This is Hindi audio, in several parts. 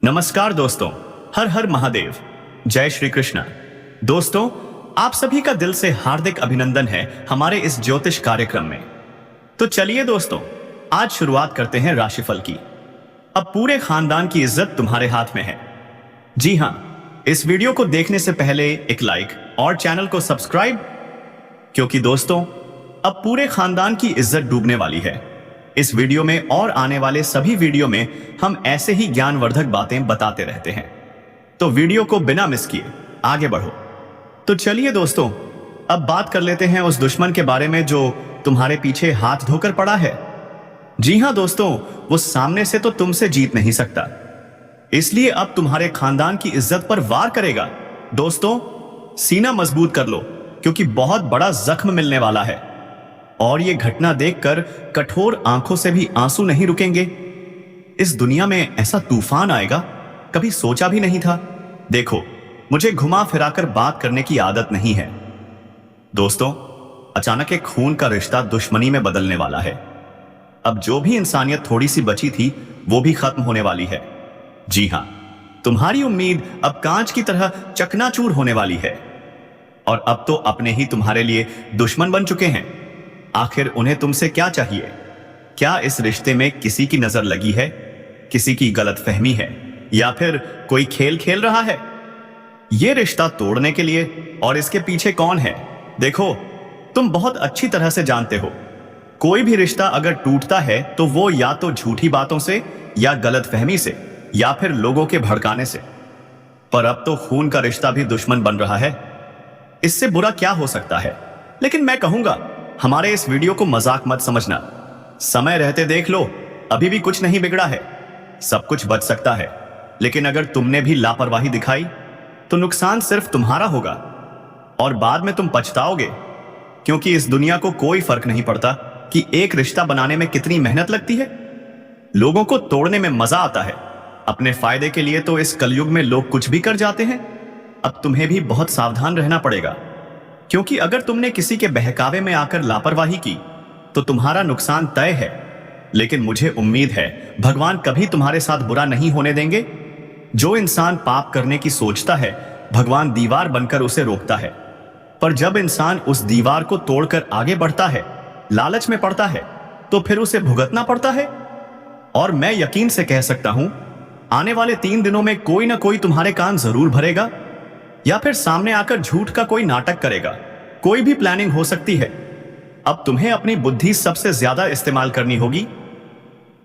नमस्कार दोस्तों, हर हर महादेव, जय श्री कृष्ण। दोस्तों, आप सभी का दिल से हार्दिक अभिनंदन है हमारे इस ज्योतिष कार्यक्रम में। तो चलिए दोस्तों, आज शुरुआत करते हैं राशिफल की। अब पूरे खानदान की इज्जत तुम्हारे हाथ में है। जी हां, इस वीडियो को देखने से पहले एक लाइक और चैनल को सब्सक्राइब, क्योंकि दोस्तों अब पूरे खानदान की इज्जत डूबने वाली है। इस वीडियो में और आने वाले सभी वीडियो में हम ऐसे ही ज्ञानवर्धक बातें बताते रहते हैं, तो वीडियो को बिना मिस किए आगे बढ़ो। तो चलिए दोस्तों, अब बात कर लेते हैं उस दुश्मन के बारे में जो तुम्हारे पीछे हाथ धोकर पड़ा है। जी हां दोस्तों, वो सामने से तो तुमसे जीत नहीं सकता, इसलिए अब तुम्हारे खानदान की इज्जत पर वार करेगा। दोस्तों, सीना मजबूत कर लो, क्योंकि बहुत बड़ा जख्म मिलने वाला है और ये घटना देखकर कठोर आंखों से भी आंसू नहीं रुकेंगे। इस दुनिया में ऐसा तूफान आएगा, कभी सोचा भी नहीं था। देखो, मुझे घुमा फिराकर बात करने की आदत नहीं है। दोस्तों, अचानक एक खून का रिश्ता दुश्मनी में बदलने वाला है। अब जो भी इंसानियत थोड़ी सी बची थी, वो भी खत्म होने वाली है। जी हां, तुम्हारी उम्मीद अब कांच की तरह चकनाचूर होने वाली है और अब तो अपने ही तुम्हारे लिए दुश्मन बन चुके हैं। आखिर उन्हें तुमसे क्या चाहिए? क्या इस रिश्ते में किसी की नजर लगी है, किसी की गलतफहमी है, या फिर कोई खेल खेल रहा है ये रिश्ता तोड़ने के लिए? और इसके पीछे कौन है? देखो, तुम बहुत अच्छी तरह से जानते हो, कोई भी रिश्ता अगर टूटता है तो वो या तो झूठी बातों से, या गलतफहमी से, या फिर लोगों के भड़काने से। पर अब तो खून का रिश्ता भी दुश्मन बन रहा है। इससे बुरा क्या हो सकता है? लेकिन मैं कहूंगा, हमारे इस वीडियो को मजाक मत समझना। समय रहते देख लो, अभी भी कुछ नहीं बिगड़ा है, सब कुछ बच सकता है। लेकिन अगर तुमने भी लापरवाही दिखाई तो नुकसान सिर्फ तुम्हारा होगा और बाद में तुम पछताओगे, क्योंकि इस दुनिया को कोई फर्क नहीं पड़ता कि एक रिश्ता बनाने में कितनी मेहनत लगती है। लोगों को तोड़ने में मजा आता है, अपने फायदे के लिए तो इस कलयुग में लोग कुछ भी कर जाते हैं। अब तुम्हें भी बहुत सावधान रहना पड़ेगा, क्योंकि अगर तुमने किसी के बहकावे में आकर लापरवाही की तो तुम्हारा नुकसान तय है। लेकिन मुझे उम्मीद है भगवान कभी तुम्हारे साथ बुरा नहीं होने देंगे। जो इंसान पाप करने की सोचता है, भगवान दीवार बनकर उसे रोकता है, पर जब इंसान उस दीवार को तोड़कर आगे बढ़ता है, लालच में पड़ता है, तो फिर उसे भुगतना पड़ता है। और मैं यकीन से कह सकता हूं, आने वाले 3 दिनों में कोई ना कोई तुम्हारे कान जरूर भरेगा, या फिर सामने आकर झूठ का कोई नाटक करेगा। कोई भी प्लानिंग हो सकती है। अब तुम्हें अपनी बुद्धि सबसे ज्यादा इस्तेमाल करनी होगी।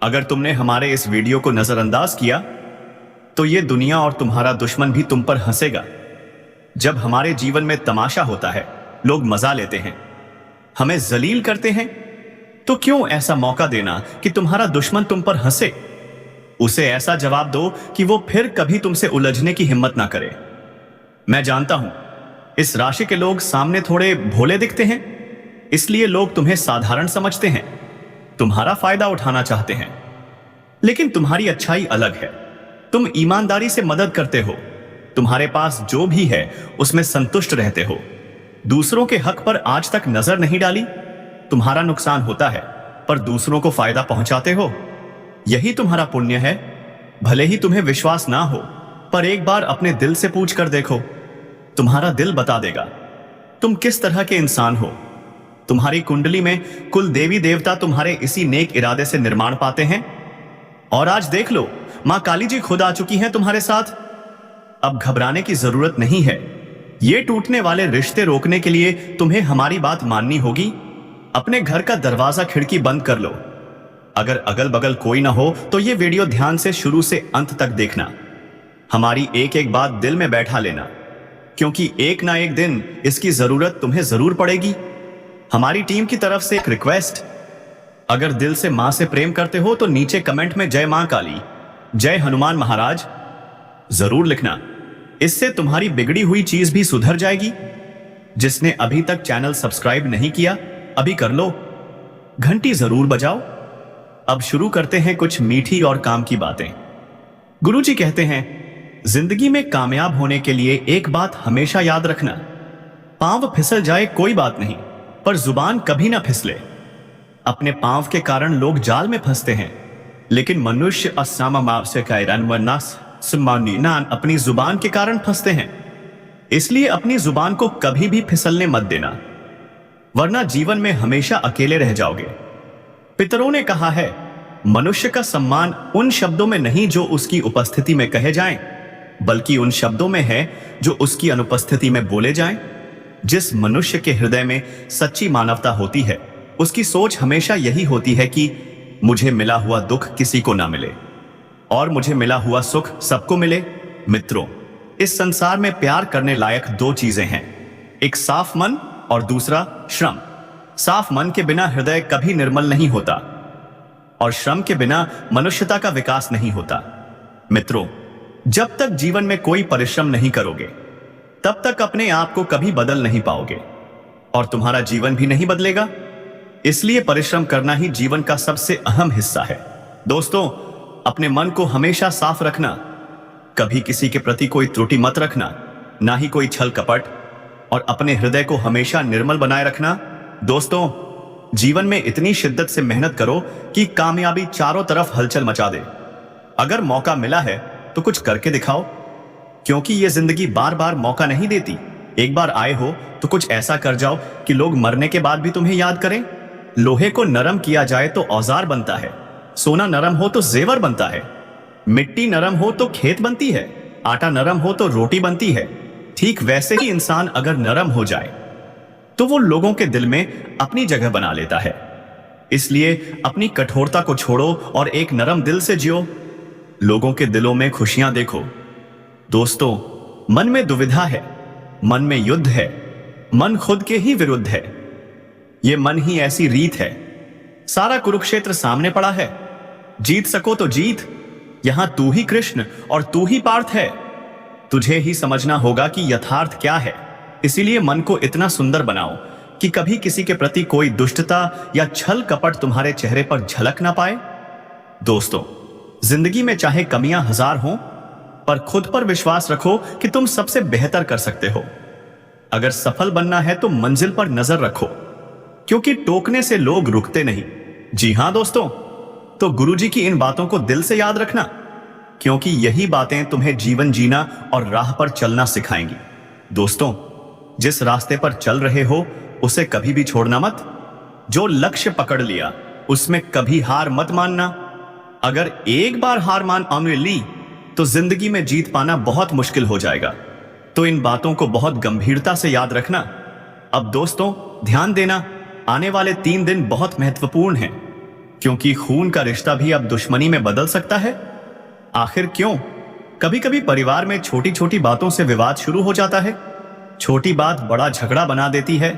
अगर तुमने हमारे इस वीडियो को नजरअंदाज किया तो ये दुनिया और तुम्हारा दुश्मन भी तुम पर हंसेगा। जब हमारे जीवन में तमाशा होता है, लोग मजा लेते हैं, हमें जलील करते हैं, तो क्यों ऐसा मौका देना कि तुम्हारा दुश्मन तुम पर हंसे? उसे ऐसा जवाब दो कि वो फिर कभी तुमसे उलझने की हिम्मत ना करे। मैं जानता हूं, इस राशि के लोग सामने थोड़े भोले दिखते हैं, इसलिए लोग तुम्हें साधारण समझते हैं, तुम्हारा फायदा उठाना चाहते हैं। लेकिन तुम्हारी अच्छाई अलग है। तुम ईमानदारी से मदद करते हो, तुम्हारे पास जो भी है उसमें संतुष्ट रहते हो, दूसरों के हक पर आज तक नजर नहीं डाली। तुम्हारा नुकसान होता है पर दूसरों को फायदा पहुंचाते हो, यही तुम्हारा पुण्य है। भले ही तुम्हें विश्वास ना हो, पर एक बार अपने दिल से पूछ कर देखो, तुम्हारा दिल बता देगा तुम किस तरह के इंसान हो। तुम्हारी कुंडली में कुल देवी देवता तुम्हारे इसी नेक इरादे से निर्माण पाते हैं। और आज देख लो, मां काली जी खुद आ चुकी हैं तुम्हारे साथ। अब घबराने की जरूरत नहीं है। ये टूटने वाले रिश्ते रोकने के लिए तुम्हें हमारी बात माननी होगी। अपने घर का दरवाजा खिड़की बंद कर लो। अगर अगल बगल कोई ना हो तो ये वीडियो ध्यान से शुरू से अंत तक देखना। हमारी एक एक बात दिल में बैठा लेना, क्योंकि एक ना एक दिन इसकी जरूरत तुम्हें जरूर पड़ेगी। हमारी टीम की तरफ से एक रिक्वेस्ट, अगर दिल से मां से प्रेम करते हो तो नीचे कमेंट में जय मां काली, जय हनुमान महाराज जरूर लिखना। इससे तुम्हारी बिगड़ी हुई चीज भी सुधर जाएगी। जिसने अभी तक चैनल सब्सक्राइब नहीं किया, अभी कर लो, घंटी जरूर बजाओ। अब शुरू करते हैं कुछ मीठी और काम की बातें। गुरुजी कहते हैं, जिंदगी में कामयाब होने के लिए एक बात हमेशा याद रखना, पांव फिसल जाए कोई बात नहीं, पर जुबान कभी ना फिसले। अपने पांव के कारण लोग जाल में फंसते हैं, लेकिन मनुष्य असामा माप से सुमानीनान अपनी जुबान के कारण फंसते हैं। इसलिए अपनी जुबान को कभी भी फिसलने मत देना, वरना जीवन में हमेशा अकेले रह जाओगे। पितरों ने कहा है, मनुष्य का सम्मान उन शब्दों में नहीं जो उसकी उपस्थिति में कहे जाएं, बल्कि उन शब्दों में है जो उसकी अनुपस्थिति में बोले जाएं। जिस मनुष्य के हृदय में सच्ची मानवता होती है, उसकी सोच हमेशा यही होती है कि मुझे मिला हुआ दुख किसी को ना मिले और मुझे मिला हुआ सुख सबको मिले। मित्रों, इस संसार में प्यार करने लायक दो चीजें हैं, एक साफ मन और दूसरा श्रम। साफ मन के बिना हृदय कभी निर्मल नहीं होता और श्रम के बिना मनुष्यता का विकास नहीं होता। मित्रों, जब तक जीवन में कोई परिश्रम नहीं करोगे, तब तक अपने आप को कभी बदल नहीं पाओगे और तुम्हारा जीवन भी नहीं बदलेगा। इसलिए परिश्रम करना ही जीवन का सबसे अहम हिस्सा है। दोस्तों, अपने मन को हमेशा साफ रखना, कभी किसी के प्रति कोई त्रुटि मत रखना, ना ही कोई छल कपट, और अपने हृदय को हमेशा निर्मल बनाए रखना। दोस्तों, जीवन में इतनी शिद्दत से मेहनत करो कि कामयाबी चारों तरफ हलचल मचा दे। अगर मौका मिला है तो कुछ करके दिखाओ, क्योंकि यह जिंदगी बार बार मौका नहीं देती। एक बार आए हो तो कुछ ऐसा कर जाओ कि लोग मरने के बाद भी तुम्हें याद करें। लोहे को नरम किया जाए तो औजार बनता है, सोना नरम हो तो जेवर बनता है, मिट्टी नरम हो तो खेत बनती है, आटा नरम हो तो रोटी बनती है। ठीक वैसे ही इंसान अगर नरम हो जाए तो वो लोगों के दिल में अपनी जगह बना लेता है। इसलिए अपनी कठोरता को छोड़ो और एक नरम दिल से जियो। लोगों के दिलों में खुशियां देखो। दोस्तों, मन में दुविधा है, मन में युद्ध है, मन खुद के ही विरुद्ध है। ये मन ही ऐसी रीत है। सारा कुरुक्षेत्र सामने पड़ा है, जीत सको तो जीत। यहां तू ही कृष्ण और तू ही पार्थ है। तुझे ही समझना होगा कि यथार्थ क्या है। इसीलिए मन को इतना सुंदर बनाओ कि कभी किसी के प्रति कोई दुष्टता या छल कपट तुम्हारे चेहरे पर झलक ना पाए। दोस्तों, जिंदगी में चाहे कमियां हजार हों, पर खुद पर विश्वास रखो कि तुम सबसे बेहतर कर सकते हो। अगर सफल बनना है तो मंजिल पर नजर रखो, क्योंकि टोकने से लोग रुकते नहीं। जी हां दोस्तों, तो गुरुजी की इन बातों को दिल से याद रखना, क्योंकि यही बातें तुम्हें जीवन जीना और राह पर चलना सिखाएंगी। दोस्तों, जिस रास्ते पर चल रहे हो उसे कभी भी छोड़ना मत। जो लक्ष्य पकड़ लिया उसमें कभी हार मत मानना। अगर एक बार हार मान ली तो जिंदगी में जीत पाना बहुत मुश्किल हो जाएगा। तो इन बातों को बहुत गंभीरता से याद रखना। अब दोस्तों, ध्यान देना, आने वाले 3 दिन बहुत महत्वपूर्ण हैं, क्योंकि खून का रिश्ता भी अब दुश्मनी में बदल सकता है। आखिर क्यों? कभी कभी परिवार में छोटी छोटी बातों से विवाद शुरू हो जाता है। छोटी बात बड़ा झगड़ा बना देती है।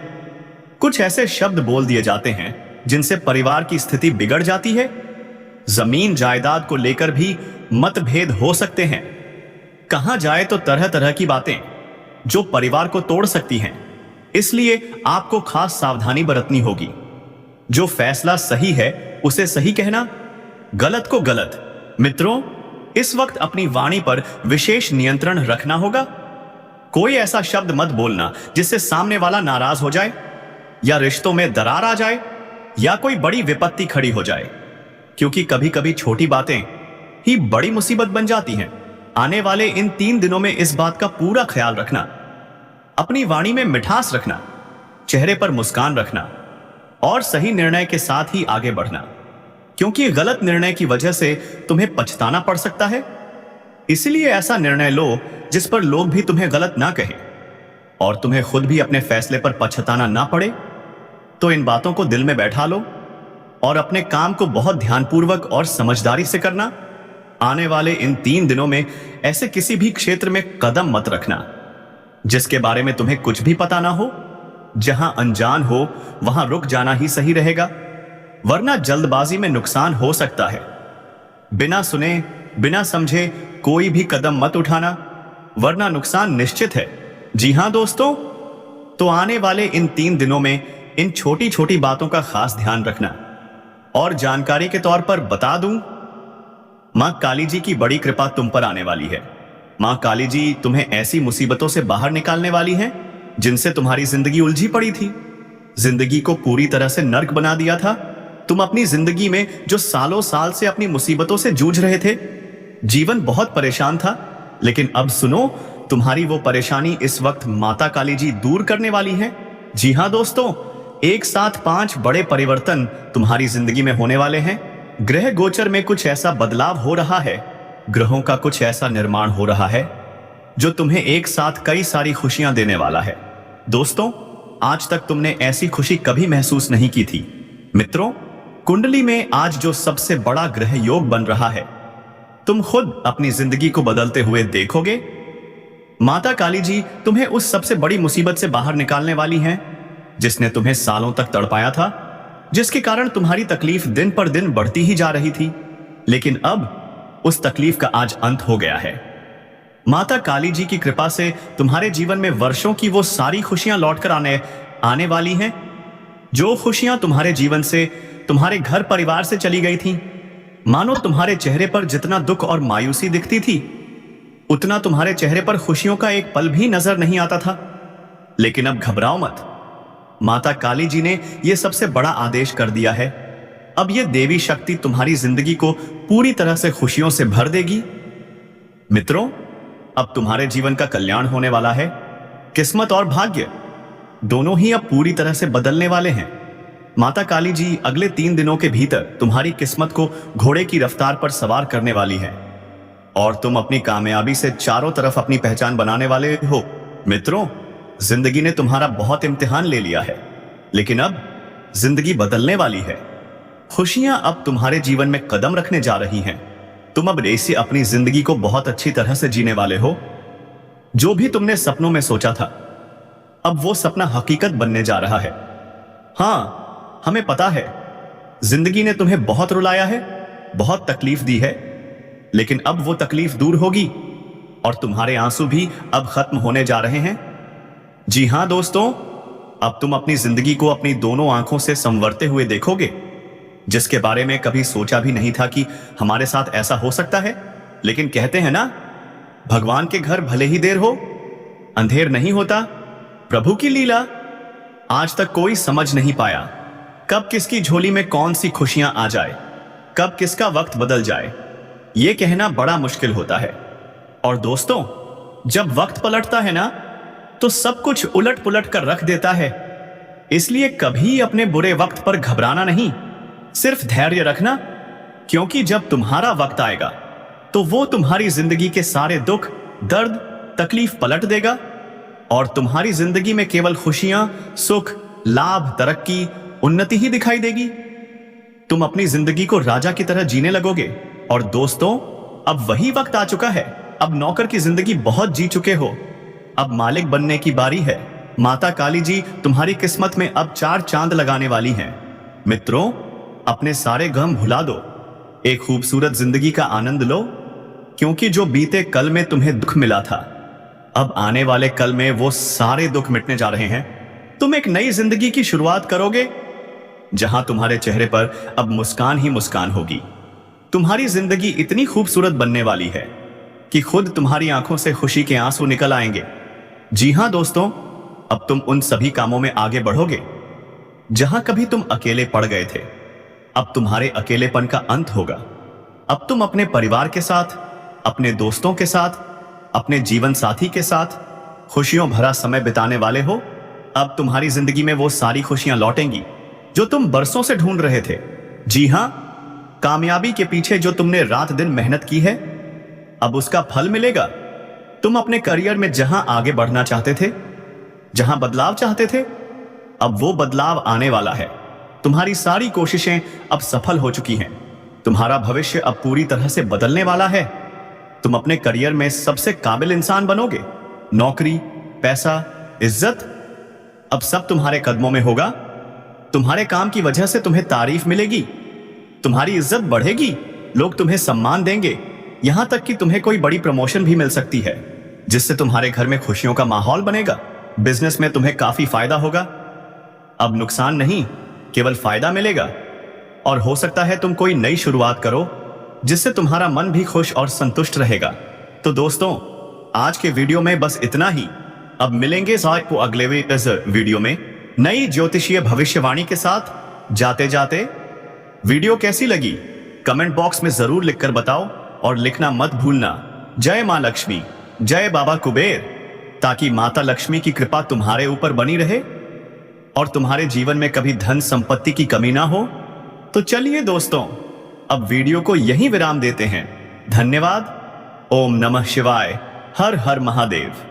कुछ ऐसे शब्द बोल दिए जाते हैं जिनसे परिवार की स्थिति बिगड़ जाती है। जमीन जायदाद को लेकर भी मतभेद हो सकते हैं। कहां जाए तो तरह तरह की बातें जो परिवार को तोड़ सकती हैं। इसलिए आपको खास सावधानी बरतनी होगी। जो फैसला सही है उसे सही कहना, गलत को गलत। मित्रों, इस वक्त अपनी वाणी पर विशेष नियंत्रण रखना होगा। कोई ऐसा शब्द मत बोलना जिससे सामने वाला नाराज हो जाए, या रिश्तों में दरार आ जाए, या कोई बड़ी विपत्ति खड़ी हो जाए, क्योंकि कभी कभी छोटी बातें ही बड़ी मुसीबत बन जाती हैं। आने वाले इन 3 दिनों में इस बात का पूरा ख्याल रखना। अपनी वाणी में मिठास रखना, चेहरे पर मुस्कान रखना और सही निर्णय के साथ ही आगे बढ़ना, क्योंकि गलत निर्णय की वजह से तुम्हें पछताना पड़ सकता है। इसलिए ऐसा निर्णय लो जिस पर लोग भी तुम्हें गलत ना कहें और तुम्हें खुद भी अपने फैसले पर पछताना ना पड़े। तो इन बातों को दिल में बैठा लो और अपने काम को बहुत ध्यानपूर्वक और समझदारी से करना। आने वाले इन 3 दिनों में ऐसे किसी भी क्षेत्र में कदम मत रखना जिसके बारे में तुम्हें कुछ भी पता ना हो। जहां अनजान हो वहां रुक जाना ही सही रहेगा, वरना जल्दबाजी में नुकसान हो सकता है। बिना सुने बिना समझे कोई भी कदम मत उठाना, वरना नुकसान निश्चित है। जी हां दोस्तों, तो आने वाले इन 3 दिनों में इन छोटी छोटी बातों का खास ध्यान रखना। और जानकारी के तौर पर बता दूं, मां काली जी की बड़ी कृपा तुम पर आने वाली है। मां काली जी तुम्हें ऐसी मुसीबतों से बाहर निकालने वाली हैं जिनसे तुम्हारी जिंदगी उलझी पड़ी थी। जिंदगी को पूरी तरह से नर्क बना दिया था। तुम अपनी जिंदगी में जो सालों साल से अपनी मुसीबतों से जूझ रहे थे, जीवन बहुत परेशान था, लेकिन अब सुनो, तुम्हारी वो परेशानी इस वक्त माता काली जी दूर करने वाली है। जी हाँ दोस्तों, एक साथ 5 बड़े परिवर्तन तुम्हारी जिंदगी में होने वाले हैं। ग्रह गोचर में कुछ ऐसा बदलाव हो रहा है, ग्रहों का कुछ ऐसा निर्माण हो रहा है जो तुम्हें एक साथ कई सारी खुशियां देने वाला है। दोस्तों, आज तक तुमने ऐसी खुशी कभी महसूस नहीं की थी। मित्रों, कुंडली में आज जो सबसे बड़ा ग्रह योग बन रहा है, तुम खुद अपनी जिंदगी को बदलते हुए देखोगे। माता काली जी तुम्हें उस सबसे बड़ी मुसीबत से बाहर निकालने वाली हैं, जिसने तुम्हें सालों तक तड़पाया था, जिसके कारण तुम्हारी तकलीफ दिन पर दिन बढ़ती ही जा रही थी। लेकिन अब उस तकलीफ का आज अंत हो गया है। माता काली जी की कृपा से तुम्हारे जीवन में वर्षों की वो सारी खुशियां लौटकर आने वाली हैं, जो खुशियां तुम्हारे जीवन से, तुम्हारे घर परिवार से चली गई थी। मानो तुम्हारे चेहरे पर जितना दुख और मायूसी दिखती थी, उतना तुम्हारे चेहरे पर खुशियों का एक पल भी नजर नहीं आता था। लेकिन अब घबराओ मत, माता काली जी ने यह सबसे बड़ा आदेश कर दिया है। अब यह देवी शक्ति तुम्हारी जिंदगी को पूरी तरह से खुशियों से भर देगी। मित्रों, अब तुम्हारे जीवन का कल्याण होने वाला है। किस्मत और भाग्य दोनों ही अब पूरी तरह से बदलने वाले हैं। माता काली जी अगले 3 दिनों के भीतर तुम्हारी किस्मत को घोड़े की रफ्तार पर सवार करने वाली है और तुम अपनी कामयाबी से चारों तरफ अपनी पहचान बनाने वाले हो। मित्रों, जिंदगी ने तुम्हारा बहुत इम्तिहान ले लिया है, लेकिन अब जिंदगी बदलने वाली है। खुशियां अब तुम्हारे जीवन में कदम रखने जा रही हैं। तुम अब ऐसी अपनी जिंदगी को बहुत अच्छी तरह से जीने वाले हो। जो भी तुमने सपनों में सोचा था, अब वो सपना हकीकत बनने जा रहा है। हां, हमें पता है जिंदगी ने तुम्हें बहुत रुलाया है, बहुत तकलीफ दी है, लेकिन अब वो तकलीफ दूर होगी और तुम्हारे आंसू भी अब खत्म होने जा रहे हैं। जी हां दोस्तों, अब तुम अपनी जिंदगी को अपनी दोनों आंखों से संवरते हुए देखोगे, जिसके बारे में कभी सोचा भी नहीं था कि हमारे साथ ऐसा हो सकता है। लेकिन कहते हैं ना, भगवान के घर भले ही देर हो, अंधेर नहीं होता। प्रभु की लीला आज तक कोई समझ नहीं पाया, कब किसकी झोली में कौन सी खुशियां आ जाए, कब किसका वक्त बदल जाए, यह कहना बड़ा मुश्किल होता है। और दोस्तों, जब वक्त पलटता है ना, तो सब कुछ उलट पुलट कर रख देता है। इसलिए कभी अपने बुरे वक्त पर घबराना नहीं, सिर्फ धैर्य रखना, क्योंकि जब तुम्हारा वक्त आएगा तो वो तुम्हारी जिंदगी के सारे दुख, दर्द, तकलीफ पलट देगा और तुम्हारी जिंदगी में केवल खुशियां, सुख, लाभ, तरक्की, उन्नति ही दिखाई देगी। तुम अपनी जिंदगी को राजा की तरह जीने लगोगे। और दोस्तों, अब वही वक्त आ चुका है। अब नौकर की जिंदगी बहुत जी चुके हो, अब मालिक बनने की बारी है। माता काली जी तुम्हारी किस्मत में अब 4 चांद लगाने वाली हैं। मित्रों, अपने सारे गम भुला दो, एक खूबसूरत जिंदगी का आनंद लो, क्योंकि जो बीते कल में तुम्हें दुख मिला था, अब आने वाले कल में वो सारे दुख मिटने जा रहे हैं। तुम एक नई जिंदगी की शुरुआत करोगे, जहां तुम्हारे चेहरे पर अब मुस्कान ही मुस्कान होगी। तुम्हारी जिंदगी इतनी खूबसूरत बनने वाली है कि खुद तुम्हारी आंखों से खुशी के आंसू निकल आएंगे। जी हां दोस्तों, अब तुम उन सभी कामों में आगे बढ़ोगे जहां कभी तुम अकेले पड़ गए थे। अब तुम्हारे अकेलेपन का अंत होगा। अब तुम अपने परिवार के साथ, अपने दोस्तों के साथ, अपने जीवन साथी के साथ खुशियों भरा समय बिताने वाले हो। अब तुम्हारी जिंदगी में वो सारी खुशियां लौटेंगी जो तुम बरसों से ढूंढ रहे थे। जी हां, कामयाबी के पीछे जो तुमने रात दिन मेहनत की है, अब उसका फल मिलेगा। तुम अपने करियर में जहां आगे बढ़ना चाहते थे, जहां बदलाव चाहते थे, अब वो बदलाव आने वाला है। तुम्हारी सारी कोशिशें अब सफल हो चुकी हैं। तुम्हारा भविष्य अब पूरी तरह से बदलने वाला है। तुम अपने करियर में सबसे काबिल इंसान बनोगे। नौकरी, पैसा, इज्जत, अब सब तुम्हारे कदमों में होगा। तुम्हारे काम की वजह से तुम्हें तारीफ मिलेगी, तुम्हारी इज्जत बढ़ेगी, लोग तुम्हें सम्मान देंगे, यहां तक कि तुम्हें कोई बड़ी प्रमोशन भी मिल सकती है, जिससे तुम्हारे घर में खुशियों का माहौल बनेगा। बिजनेस में तुम्हें काफी फायदा होगा। अब नुकसान नहीं, केवल फायदा मिलेगा। और हो सकता है तुम कोई नई शुरुआत करो, जिससे तुम्हारा मन भी खुश और संतुष्ट रहेगा। तो दोस्तों, आज के वीडियो में बस इतना ही। अब मिलेंगे आपको अगले वीडियो में नई ज्योतिषीय भविष्यवाणी के साथ। जाते जाते वीडियो कैसी लगी कमेंट बॉक्स में जरूर लिखकर बताओ। और लिखना मत भूलना, जय मां लक्ष्मी, जय बाबा कुबेर, ताकि माता लक्ष्मी की कृपा तुम्हारे ऊपर बनी रहे और तुम्हारे जीवन में कभी धन संपत्ति की कमी ना हो। तो चलिए दोस्तों, अब वीडियो को यहीं विराम देते हैं। धन्यवाद। ओम नमः शिवाय। हर हर महादेव।